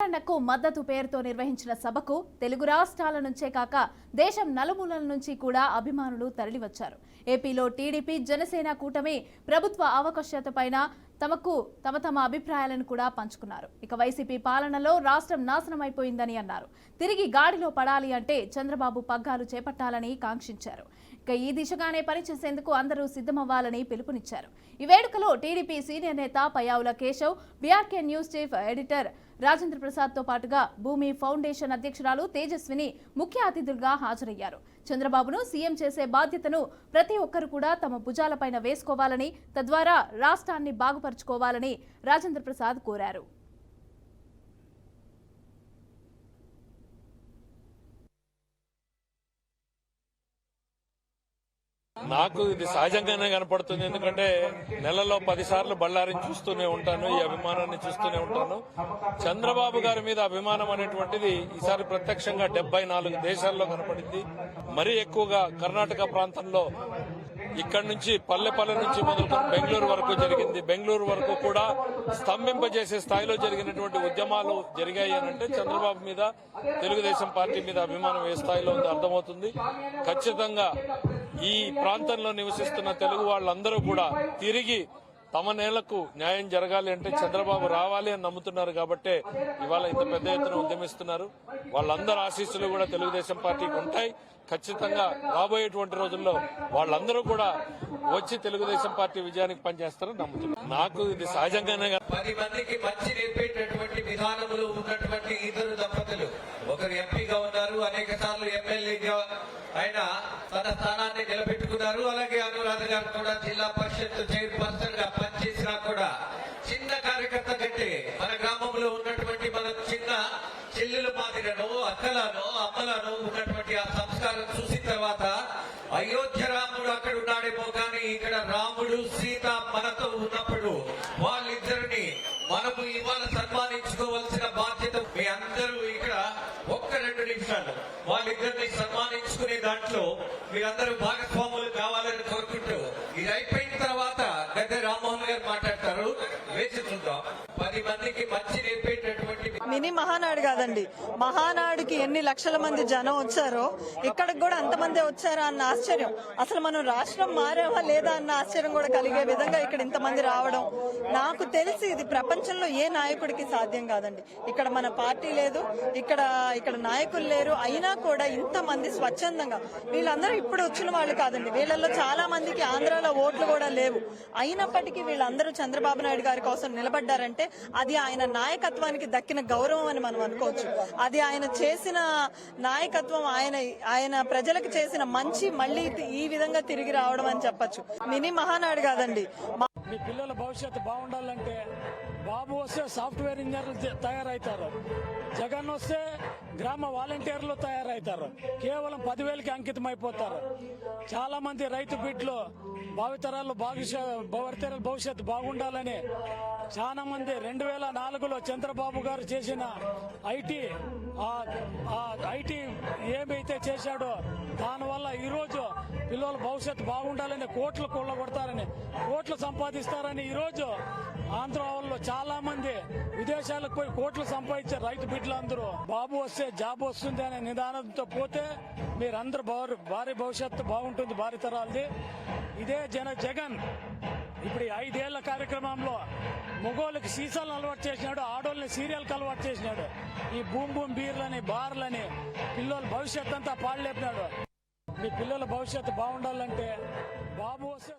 వివరణకు మద్దతు పేరుతో నిర్వహించిన సభకు తెలుగు రాష్ట్రాల నుంచే కాక దేశం నలుమూలల నుంచి కూడా అభిమానులు తరలివచ్చారు. ఏపీలో టీడీపీ జనసేన కూటమి ప్రభుత్వ అవకాశతపైన తమ అభిప్రాయాలను కూడా పంచుకున్నారు. ఇక వైసీపీ పాలనలో రాష్ట్రం నాశనమైపోయిందని అన్నారు. తిరిగి గాడిలో పడాలి అంటే చంద్రబాబు పగ్గాలు చేపట్టాలని కాంక్షించారు. ఇక ఈ దిశగానే పనిచేసేందుకు అందరూ సిద్ధమవ్వాలని పిలుపునిచ్చారు. ఈ వేడుకలో టీడీపీ సీనియర్ నేత Payyavula Keshav, BRK news chief editor Rajendra Prasad తో పాటుగా భూమి ఫౌండేషన్ అధ్యక్షురాలు తేజస్విని ముఖ్య అతిథులుగా హాజరయ్యారు. చంద్రబాబును సీఎం చేసే బాధ్యతను ప్రతి ఒక్కరు కూడా తమ భుజాలపైన వేసుకోవాలని, తద్వారా రాష్ట్రాన్ని బాగుపరుచుకోవాలని రాజేంద్ర ప్రసాద్ కోరారు. నాకు ఇది సహజంగానే కనపడుతుంది. ఎందుకంటే నెలలో 10 సార్లు బళ్ళారిని చూస్తూనే ఉంటాను, ఈ అభిమానాన్ని చూస్తూనే ఉంటాను. చంద్రబాబు గారి మీద అభిమానం అనేటువంటిది ఈసారి ప్రత్యక్షంగా 74 దేశాల్లో కనపడింది. మరీ ఎక్కువగా కర్ణాటక ప్రాంతంలో ఇక్కడి నుంచి పల్లె నుంచి మొదలుకొని బెంగళూరు వరకు జరిగింది. బెంగళూరు వరకు కూడా స్తంభింపజేసే స్థాయిలో జరిగినటువంటి ఉద్యమాలు జరిగాయి అనంటే చంద్రబాబు మీద, తెలుగుదేశం పార్టీ మీద అభిమానం ఏ స్థాయిలో ఉందో అర్థమవుతుంది. ఖచ్చితంగా ఈ ప్రాంతంలో నివసిస్తున్న తెలుగు వాళ్ళందరూ కూడా తిరిగి తమ నేలకు న్యాయం జరగాలి అంటే చంద్రబాబు రావాలి అని నమ్ముతున్నారు. కాబట్టే ఇవాళ ఇంత పెద్ద ఎత్తున ఉద్యమిస్తున్నారు. వాళ్ళందరూ ఆశీస్సులు కూడా తెలుగుదేశం పార్టీకి ఉంటాయి. ఖచ్చితంగా రాబోయేటువంటి రోజుల్లో వాళ్ళందరూ కూడా వచ్చి తెలుగుదేశం పార్టీ విజయానికి పనిచేస్తారని నమ్ముతున్నారు. నాకు ఇది సహజంగానే 10 మందికి మంచి నేర్పేటటువంటి విధానములు ఉన్నటువంటి ఇద్దరు దంపతులు, ఒకరు ఎంపీగా ఉన్నారు, అనేక సార్లు ఎమ్మెల్యేగా ఆయన తన స్థానాన్ని నిలబెట్టుకున్నారు. అలాగే అనురాధ గారు కూడా జిల్లా పరిషత్ చైర్పర్సన్ గా పనిచేసినా కూడా చిన్న కార్యకర్త కంటే మన గ్రామంలో ఉన్నటువంటి మన చిన్న చెల్లెలు మాదిరను, అక్కలను, అమ్మలను ఉన్నటువంటి ఆ సంస్కారం చూసిన తర్వాత అయోధ్య రాముడు అక్కడ ఉన్నాడేమో కానీ ఇక్కడ రాముడు సీత మనతో ఉన్నప్పుడు వాళ్ళిద్దరిని మనము ఇవాళ సన్మానించుకోవాల్సిన బాధ్యత మీ అందరూ ఇక్కడ 1-2 నిమిషాలు వాళ్ళిద్దరిని సన్మానించుకునే దాంట్లో మీరందరూ భాగస్వాములు కావాలని కోరుకుంటూ ఇది అయిపోయిన తర్వాత గద్దె రామ్మోహన్ గారు మాట్లాడతారు. వేచి చూద్దాం. 10 మందికి మంచి నేర్పేటటువంటి మినీ మహానాడు కాదండి, మహానాడుకి ఎన్ని లక్షల మంది జనం వచ్చారో ఇక్కడికి కూడా అంతమంది వచ్చారా అన్న ఆశ్చర్యం, అసలు మనం రాష్ట్రం మారామా లేదా అన్న ఆశ్చర్యం కూడా కలిగే విధంగా ఇక్కడ ఇంతమంది రావడం నాకు తెలిసి ఇది ప్రపంచంలో ఏ నాయకుడికి సాధ్యం కాదండి. ఇక్కడ మన పార్టీ లేదు, ఇక్కడ నాయకులు లేరు, అయినా కూడా ఇంతమంది స్వచ్ఛందంగా, వీళ్ళందరూ ఇప్పుడు వచ్చిన వాళ్ళు కాదండి, వీళ్ళల్లో చాలా మందికి ఆంధ్రాలో ఓట్లు కూడా లేవు, అయినప్పటికీ వీళ్ళందరూ చంద్రబాబు నాయుడు గారి కోసం నిలబడ్డారంటే అది ఆయన నాయకత్వానికి దక్కిన గౌరవం అని మనం అనుకోవచ్చు. అది ఆయన చేసిన నాయకత్వం, ఆయన ప్రజలకు చేసిన మంచి మళ్ళీ ఈ విధంగా తిరిగి రావడం అని చెప్పొచ్చు. మినీ మహానాడు కాదండి. మీ పిల్లల భవిష్యత్తు బాగుండాలంటే బాబు వస్తే సాఫ్ట్వేర్ ఇంజనీర్లు తయారవుతారు, జగన్ వస్తే గ్రామ వాలంటీర్లు తయారవుతారు, కేవలం 10,000కి అంకితం అయిపోతారు. చాలా మంది రైతు బిడ్డలు భావితరాలు భవిష్యత్తు బాగుండాలని చాలా మంది 2004లో చంద్రబాబు గారు చేసిన ఐటీ ఏమైతే చేశాడో దానివల్ల ఈరోజు పిల్లల భవిష్యత్తు బాగుండాలని కోట్లు కొల్లగొడతారని, కోట్లు సంపాదిస్తారని ఈరోజు ఆంధ్ర వాళ్ళు చాలా మంది విదేశాలకు పోయి కోట్లు సంపాదించే రైతు బిడ్డలందరూ బాబు వస్తే జాబ్ వస్తుంది అనే నిదానంతో పోతే మీరందరూ భారీ భవిష్యత్తు బాగుంటుంది భారతరాలది. ఇదే జగన్ ఇప్పుడు 5 ఏళ్ల కార్యక్రమంలో మగోళ్ళకి సీసాలను అలవాటు చేసినాడు, ఆడోళ్ళని సీరియల్కి అలవాటు చేసినాడు. ఈ బూమ్ బీర్లని, బార్లని పిల్లల భవిష్యత్తు అంతా పాడలేపినాడు. మీ పిల్లల భవిష్యత్తు బాగుండాలంటే బాబు వస్తే